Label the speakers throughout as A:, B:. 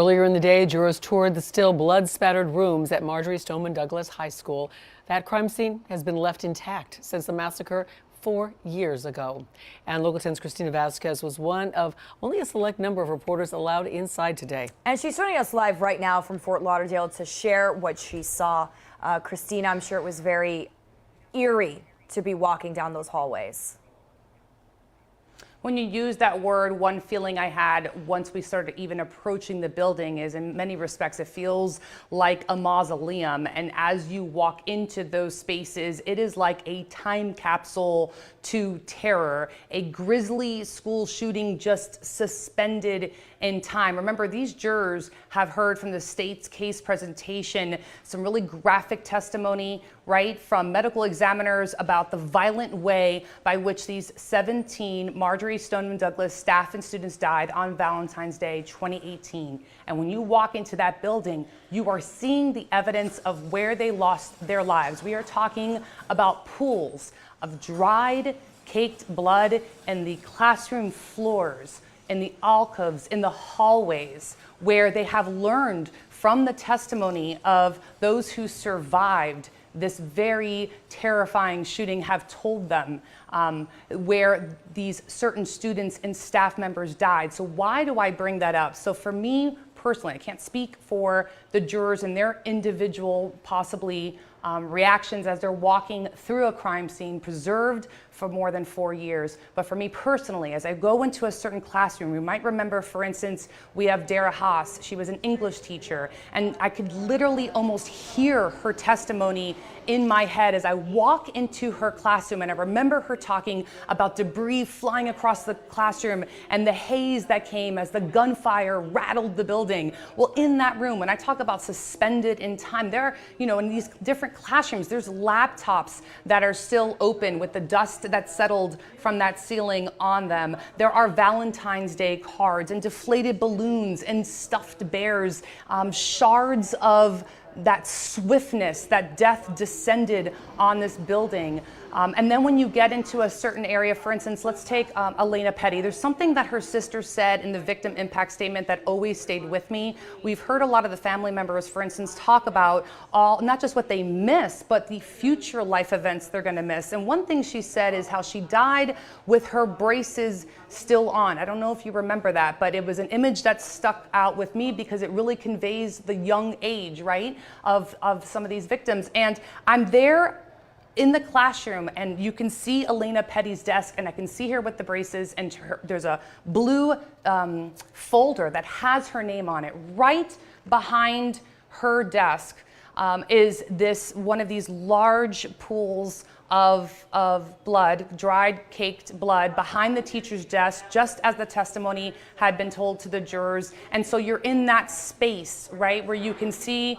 A: Earlier in the day, jurors toured the still blood-spattered rooms at Marjory Stoneman Douglas High School. That crime scene has been left intact since the massacre 4 years ago. And Local 10's Christina Vasquez was one of only a select number of reporters allowed inside today.
B: And she's joining us live right now from Fort Lauderdale to share what she saw. Christina, I'm sure it was very eerie to be walking down those hallways.
C: When you use that word, one feeling I had once we started even approaching the building is, in many respects, it feels like a mausoleum. And as you walk into those spaces, it is like a time capsule to terror, a grisly school shooting just suspended in time. Remember, these jurors have heard from the state's case presentation some really graphic testimony, right, from medical examiners about the violent way by which these 17 Marjory Stoneman Douglas staff and students died on Valentine's Day 2018. And when you walk into that building, you are seeing the evidence of where they lost their lives. We are talking about pools of dried, caked blood in the classroom floors, in the alcoves, in the hallways, where they have learned from the testimony of those who survived this very terrifying shooting, have told them where these certain students and staff members died. So why do I bring that up? So for me personally, I can't speak for the jurors and their individual possibly reactions as they're walking through a crime scene preserved for more than 4 years. But for me personally, as I go into a certain classroom, you might remember, for instance, we have Dara Haas. She was an English teacher, and I could literally almost hear her testimony in my head as I walk into her classroom, and I remember her talking about debris flying across the classroom and the haze that came as the gunfire rattled the building. Well, in that room, when I talk about suspended in time, there are, in these different classrooms, there's laptops that are still open with the dust that settled from that ceiling on them. There are Valentine's Day cards and deflated balloons and stuffed bears, shards of that swiftness that death descended on this building. And then when you get into a certain area, for instance, let's take Elena Petty. There's something that her sister said in the victim impact statement that always stayed with me. We've heard a lot of the family members, for instance, talk about not just what they miss, but the future life events they're going to miss. And one thing she said is how she died with her braces still on. I don't know if you remember that, but it was an image that stuck out with me because it really conveys the young age, right, of some of these victims. And I'm there in the classroom, and you can see Elena Petty's desk, and I can see her with the braces, and there's a blue folder that has her name on it. Right behind her desk is one of these large pools of blood, dried, caked blood, behind the teacher's desk, just as the testimony had been told to the jurors. And so you're in that space, right, where you can see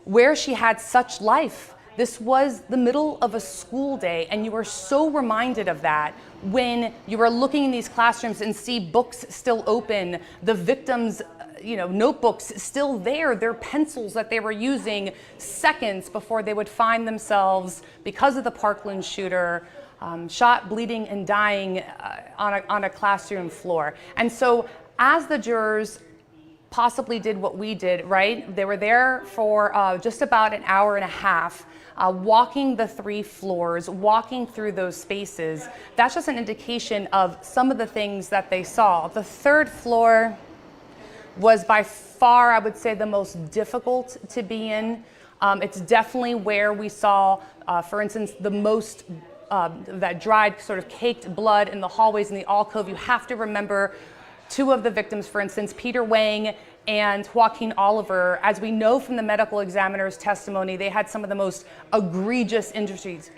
C: where she had such life. This was the middle of a school day, and you are so reminded of that when you are looking in these classrooms and see books still open, the victims' notebooks still there, their pencils that they were using seconds before they would find themselves, because of the Parkland shooter, shot, bleeding, and dying on a classroom floor. And so as the jurors possibly did what we did, right? They were there for just about an hour and a half, walking the 3 floors, walking through those spaces. That's just an indication of some of the things that they saw. The 3rd floor was by far, I would say, the most difficult to be in. It's definitely where we saw, for instance, the most that dried, sort of caked blood in the hallways in the alcove. You have to remember 2 of the victims, for instance, Peter Wang and Joaquin Oliver. As we know from the medical examiner's testimony, they had some of the most egregious injuries.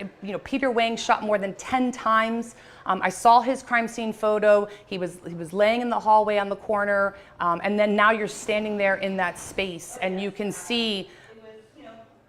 C: Peter Wang shot more than 10 times. I saw his crime scene photo. He was laying in the hallway on the corner, and then now you're standing there in that space, and you can see,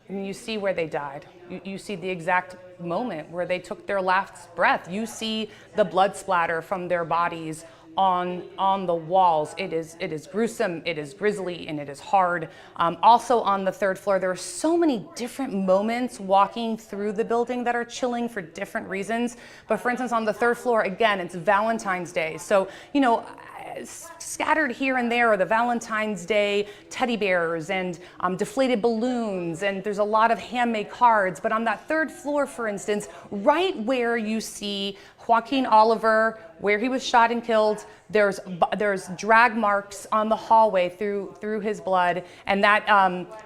C: you see where they died. You see the exact moment where they took their last breath. You see the blood splatter from their bodies on the walls. It is gruesome, it is grisly, and it is hard. Also on the 3rd floor, there are so many different moments walking through the building that are chilling for different reasons. But for instance, on the 3rd floor, again, it's Valentine's Day. So, scattered here and there are the Valentine's Day teddy bears and deflated balloons, and there's a lot of handmade cards. But on that third floor, for instance, right where you see Joaquin Oliver, where he was shot and killed, there's drag marks on the hallway through his blood, and that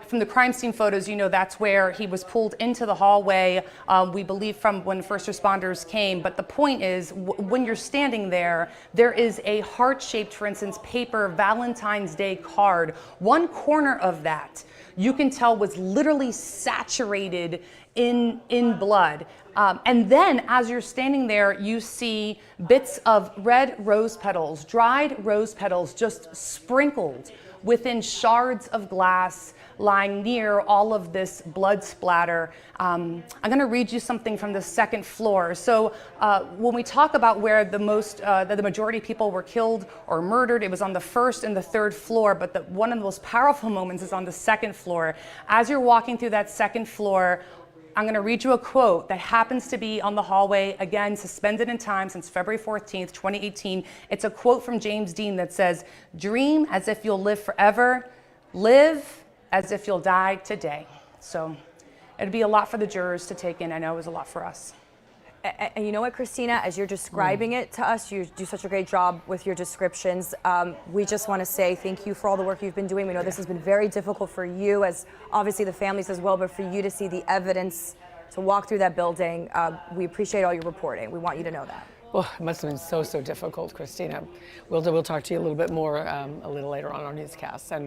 C: from the crime scene photos, you know, that's where he was pulled into the hallway. We believe from when first responders came. But the point is, when you're standing there, there is a heart-shaped, for instance, paper Valentine's Day card. One corner of that, you can tell, was literally saturated in blood. And then as you're standing there, you see bits of red rose petals, dried rose petals, just sprinkled within shards of glass lying near all of this blood splatter. I'm going to read you something from the second floor. So when we talk about where the majority of people were killed or murdered, it was on the first and the third floor, but one of the most powerful moments is on the second floor. As you're walking through that second floor, I'm going to read you a quote that happens to be on the hallway, again, suspended in time since February 14th, 2018. It's a quote from James Dean that says, "Dream as if you'll live forever, live as if you'll die today." So it'd be a lot for the jurors to take in. I know it was a lot for us.
B: And you know what, Christina, as you're describing it to us, you do such a great job with your descriptions. We just want to say thank you for all the work you've been doing. We know this has been very difficult for you, as obviously the families as well, but for you to see the evidence, to walk through that building, we appreciate all your reporting. We want you to know that.
A: Well, it must have been so difficult, Christina. We'll talk to you a little bit more a little later on our newscast. And